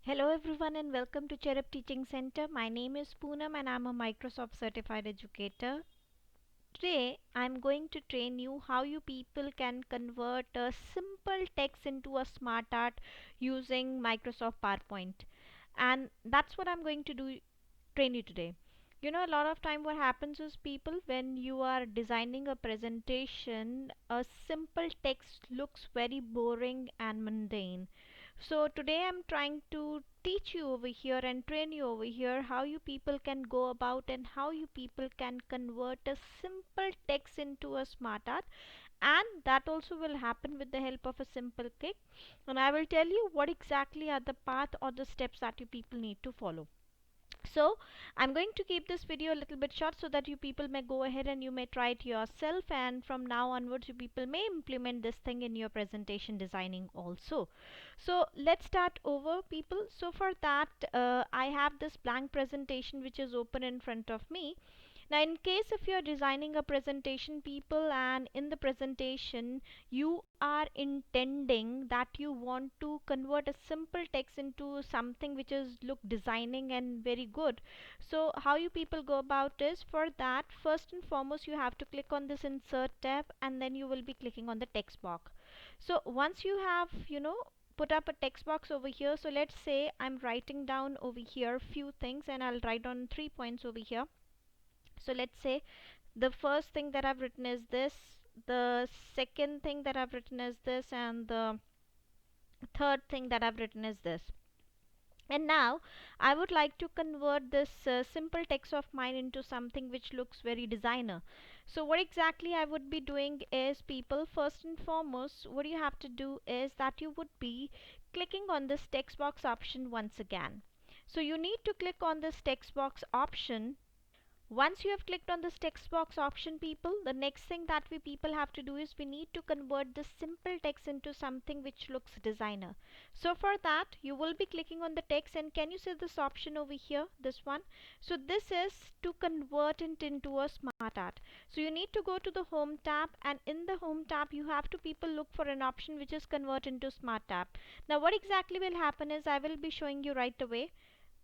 Hello everyone and welcome to Cherub Teaching Center. My name is Poonam and I'm a Microsoft certified educator. Today I'm going to train you how you people can convert a simple text into a smart art using Microsoft PowerPoint. And that's what I'm going to do train you today. A lot of time what happens is people when you are designing a presentation, a simple text looks very boring and mundane. So today I'm trying to teach you over here and train you over here how you people can go about and how you people can convert a simple text into a smart art, and that also will happen with the help of a simple click. And I will tell you what exactly are the path or the steps that you people need to follow. So I'm going to keep this video a little bit short so that you people may go ahead and you may try it yourself, and from now onwards you people may implement this thing in your presentation designing also. So let's start over people. So for that, I have this blank presentation which is open in front of me. Now, in case if you're designing a presentation, people, and in the presentation you are intending that you want to convert a simple text into something which is look designing and very good. So, how you people go about is for that, first and foremost, you have to click on this insert tab and then you will be clicking on the text box. So, once you have, put up a text box over here, so let's say I'm writing down over here few things and I'll write on 3 points over here. So let's say the first thing that I've written is this, the second thing that I've written is this, and the third thing that I've written is this. And now I would like to convert this simple text of mine into something which looks very designer. So what exactly I would be doing is, people, first and foremost what you have to do is that you would be clicking on this text box option once again. So you need to click on this text box option. Once you have clicked on this text box option, people, the next thing that we people have to do is we need to convert this simple text into something which looks designer. So for that you will be clicking on the text, and can you see this option over here, this one? So this is to convert it into a smart art. So you need to go to the home tab, and in the home tab you have to people look for an option which is convert into smart tab. Now what exactly will happen is I will be showing you right away.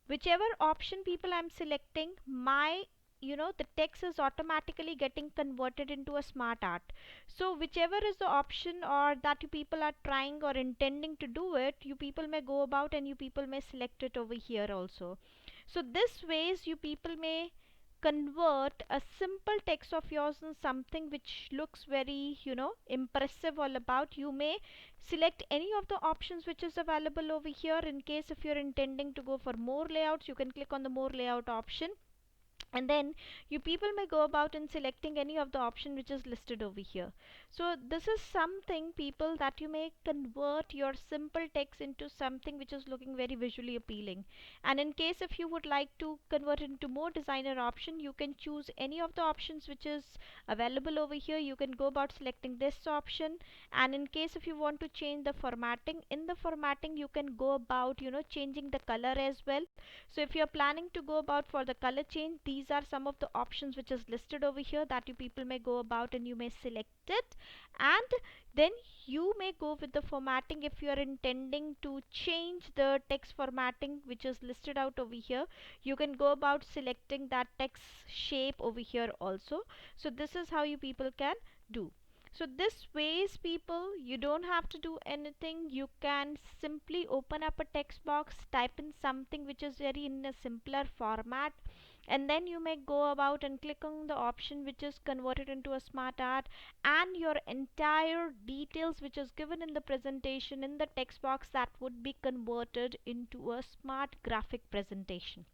Whichever option people I'm selecting, my the text is automatically getting converted into a smart art. So whichever is the option or that you people are trying or intending to do it, you people may go about and you people may select it over here also. So this ways you people may convert a simple text of yours in something which looks very impressive all about. You may select any of the options which is available over here. In case if you're intending to go for more layouts, you can click on the more layout option, and then you people may go about in selecting any of the option which is listed over here. So this is something, people, that you may convert your simple text into something which is looking very visually appealing. And in case if you would like to convert it into more designer option, you can choose any of the options which is available over here. You can go about selecting this option, and in case if you want to change the formatting, in the formatting you can go about changing the color as well. So if you're planning to go about for the color change, these are some of the options which is listed over here that you people may go about and you may select it. And then you may go with the formatting if you are intending to change the text formatting which is listed out over here. You can go about selecting that text shape over here also. So this is how you people can do. So this ways, people, you don't have to do anything. You can simply open up a text box, type in something which is very in a simpler format, and then you may go about and click on the option which is converted into a smart art, and your entire details which is given in the presentation in the text box, that would be converted into a smart graphic presentation.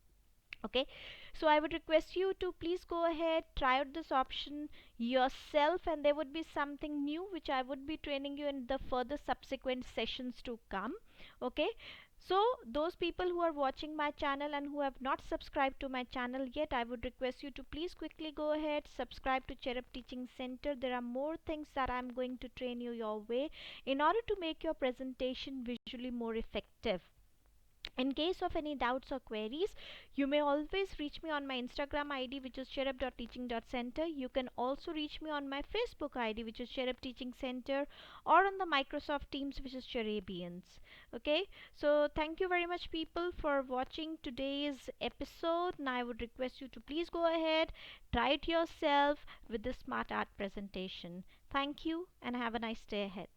Okay, so I would request you to please go ahead, try out this option yourself, and there would be something new which I would be training you in the further subsequent sessions to come. Okay, so those people who are watching my channel and who have not subscribed to my channel yet, I would request you to please quickly go ahead, subscribe to Cherub Teaching Center. There are more things that I'm going to train you your way in order to make your presentation visually more effective. In case of any doubts or queries, you may always reach me on my Instagram ID, which is cherub.teaching.center. You can also reach me on my Facebook ID, which is Cherub Teaching Center, or on the Microsoft Teams, which is Cherubians. Okay, so thank you very much, people, for watching today's episode. Now, I would request you to please go ahead, try it yourself with the Smart Art presentation. Thank you, and have a nice day ahead.